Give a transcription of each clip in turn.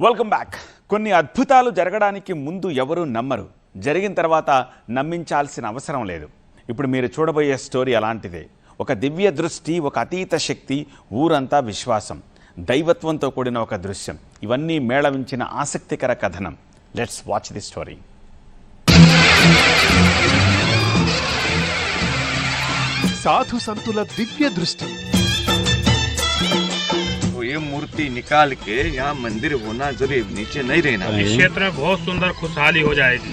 Welcome back. కొన్ని అద్భుతాలు జరగడానికి ముందు ఎవరూ నమ్మరు, జరిగిన తర్వాత నమ్మించాల్సిన అవసరం లేదు. ఇప్పుడు మీరు చూడబోయే స్టోరీ అలాంటిదే. ఒక దివ్య దృష్టి, ఒక అతీత శక్తి, ఊరంతా విశ్వాసం, దైవత్వంతో కూడిన ఒక దృశ్యం, ఇవన్నీ మేళవించిన ఆసక్తికర కథనం. Let's watch the story. साधु संतुल दिव्य दृष्टि। ये मूर्ति निकाल के यहाँ मंदिर होना जरूरी, नीचे नहीं रहना। इस क्षेत्र में बहुत सुंदर खुशहाली हो जाएगी।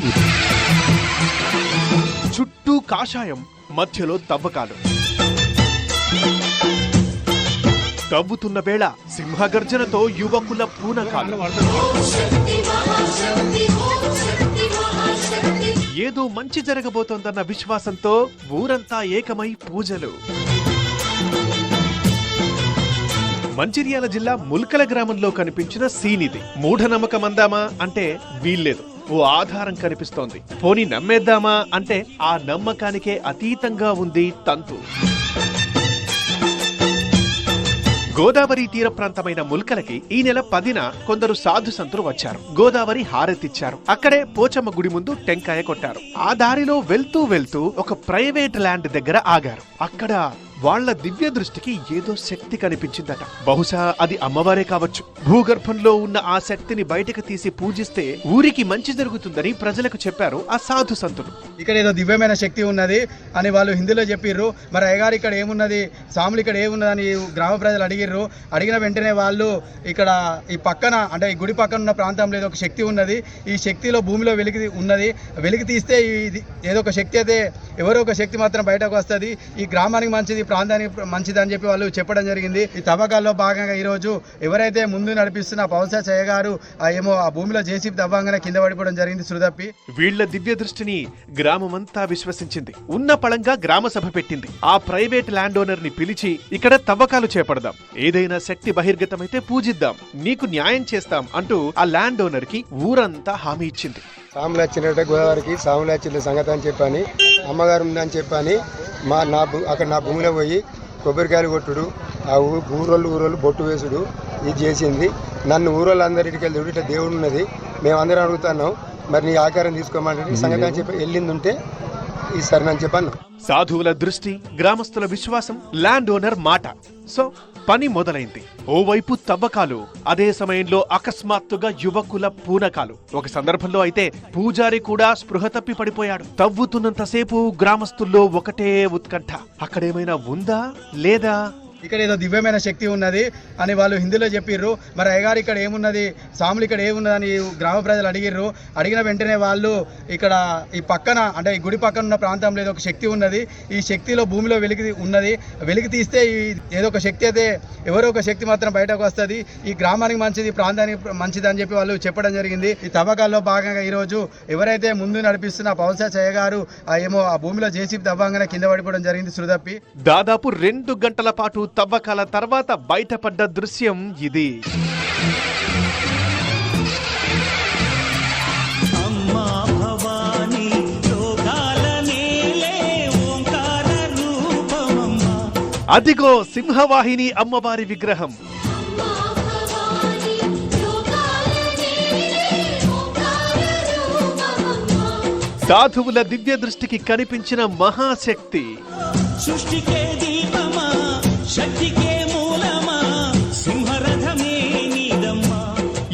చుట్టూ కాషాయం, మధ్యలో తవ్వకాలు. తవ్వుతున్న వేళ సింహగర్జనతో యువకుల పూనకాలు. ఏదో మంచి జరగబోతోందన్న విశ్వాసంతో ఊరంతా ఏకమై పూజలు. మంచిర్యాల జిల్లా ముల్కల గ్రామంలో కనిపించిన సీనిది. మూఢనమ్మకం అందామా అంటే వీల్లేదు, ఓ ఆధారం కనిపిస్తోంది. పోనీ నమ్మేద్దామా అంటే ఆ నమ్మకానికే అతీతంగా ఉంది తంతు. గోదావరి తీర ప్రాంతమైన ముల్కలకి ఈ నెల 10న కొందరు సాధు సంతులు వచ్చారు. గోదావరి హారతిచ్చారు. అక్కడే పోచమ్మ గుడి ముందు టెంకాయ కొట్టారు. ఆ దారిలో వెళ్తూ వెళ్తూ ఒక ప్రైవేట్ ల్యాండ్ దగ్గర ఆగారు. అక్కడ వాళ్ల దివ్య దృష్టికి ఏదో శక్తి కనిపించిందట. బహుశా అది అమ్మవారే కావచ్చు. భూగర్భంలో ఉన్న ఆ శక్తిని బయటకు తీసి పూజిస్తే ఊరికి మంచి జరుగుతుందని ప్రజలకు చెప్పారు ఆ సాధు సంతులు. ఇక్కడ ఏదో దివ్యమైన శక్తి ఉన్నది అని వాళ్ళు హిందీలో చెప్పిర్రు. మరి అయ్యగారు ఇక్కడ ఏమున్నది, స్వాములు ఇక్కడ ఏమున్నదని గ్రామ ప్రజలు అడిగిర్రు. అడిగిన వెంటనే వాళ్ళు ఇక్కడ ఈ పక్కన అంటే ఈ గుడి పక్కన ఉన్న ప్రాంతంలో ఏదో ఒక శక్తి ఉన్నది, ఈ శక్తిలో భూమిలో వెలికి ఉన్నది, వెలికి తీస్తే ఏదో ఒక శక్తి అయితే ఎవరో ఒక శక్తి మాత్రం బయటకు వస్తుంది, ఈ గ్రామానికి మంచిది, ప్రాంతానికి మంచిది అని చెప్పి వాళ్ళు చెప్పడం జరిగింది. ఈ తవ్వకాల్లో భాగంగా ఈరోజు ఎవరైతే ముందు నడిపిస్తున్న పవన్సాచయ్య గారు ఏమో ఆ భూమిలో జేసీబీ తవ్వంగానే కింద పడిపోవడం జరిగింది శృదప్పి. వీళ్ల దివ్య దృష్టిని గ్రామమంతా విశ్వసించింది. ఉన్న పళంగా గ్రామ సభ పెట్టింది. ఆ ప్రైవేట్ ల్యాండ్ ఓనర్ ని పిలిచి ఇక్కడ తవ్వకాలు చేపడదాం, ఏదైనా శక్తి బహిర్గతమైతే పూజిద్దాం, నీకు న్యాయం చేస్తాం అంటూ ఆ ల్యాండ్ ఓనర్ కి ఊరంతా హామీ ఇచ్చింది. సాములు వచ్చినట్టే గోదావరికి సాములు వచ్చిన సంగతి అని చెప్పని, అమ్మగారు ఉందని చెప్పని అక్కడ నా భూమిలో పోయి కొబ్బరికాయలు కొట్టుడు, ఆ ఊరోళ్ళు బొట్టు వేసుడు ఇది చేసింది. నన్ను ఊరోళ్ళందరికీ వెళ్ళి ఇట్లా దేవుడు ఉన్నది, మేమందరం అడుగుతున్నాం, మరి నీ ఆకారం తీసుకోమంటే సంగతి అని చెప్పి వెళ్ళిందుంటే ఈ సరేనని చెప్పాను. సాధువుల దృష్టి, గ్రామస్తుల విశ్వాసం, ల్యాండ్ ఓనర్ మాట. సో పని మొదలైంది. ఓవైపు తవ్వకాలు, అదే సమయంలో అకస్మాత్తుగా యువకుల పూనకాలు. ఒక సందర్భంలో అయితే పూజారి కూడా స్పృహ తప్పి పడిపోయాడు. తవ్వుతున్నంతసేపు గ్రామస్తుల్లో ఒకటే ఉత్కంఠ, అక్కడేమైనా ఉందా లేదా. ఇక్కడ ఏదో దివ్యమైన శక్తి ఉన్నది అని వాళ్ళు హిందీలో చెప్పిర్రు. మరి అయ్యగారు ఇక్కడ ఏమున్నది, స్వాములు ఇక్కడ ఏమున్నదని గ్రామ ప్రజలు అడిగిర్రు. అడిగిన వెంటనే వాళ్ళు ఇక్కడ ఈ పక్కన అంటే ఈ గుడి పక్కన ఉన్న ప్రాంతంలో ఏదో ఒక శక్తి ఉన్నది, ఈ శక్తిలో భూమిలో వెలికి ఉన్నది, వెలికి తీస్తే ఏదో ఒక శక్తి అయితే ఎవరో ఒక శక్తి మాత్రం బయటకు వస్తుంది, ఈ గ్రామానికి మంచిది, ప్రాంతానికి మంచిది అని చెప్పి వాళ్ళు చెప్పడం జరిగింది. ఈ తవ్వకాల్లో భాగంగా ఈరోజు ఎవరైతే ముందు నడిపిస్తున్న పవన్సాచయ్య గారు ఏమో ఆ భూమిలో జేసీబీ తవ్వంగానే కింద పడిపోవడం జరిగింది శృదప్పి. దాదాపు 2 గంటల పాటు తవ్వకాల తర్వాత బయటపడ్డ దృశ్యం ఇది. అదిగో సింహవాహిని అమ్మవారి విగ్రహం. సాధువుల దివ్య దృష్టికి కనిపించిన మహాశక్తి.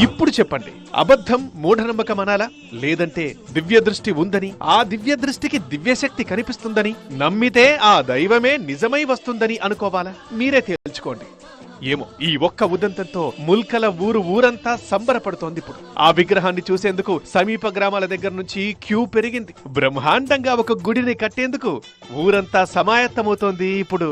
ఇప్పుడు చెప్పండి, అబద్ధం మూఢనమ్మకం అనాలా, లేదంటే దివ్య దృష్టి ఉందని, ఆ దివ్య దృష్టికి దివ్యశక్తి కనిపిస్తుందని నమ్మితే ఆ దైవమే నిజమై వస్తుందని అనుకోవాలా? మీరే తేల్చుకోండి. ఏమో, ఈ ఒక్క ఉదంతంతో ముల్కల ఊరంతా సంబరపడుతోంది. ఇప్పుడు ఆ విగ్రహాన్ని చూసేందుకు సమీప గ్రామాల దగ్గర నుంచి క్యూ పెరిగింది. బ్రహ్మాండంగా ఒక గుడిని కట్టేందుకు ఊరంతా సమాయత్తమవుతోంది ఇప్పుడు.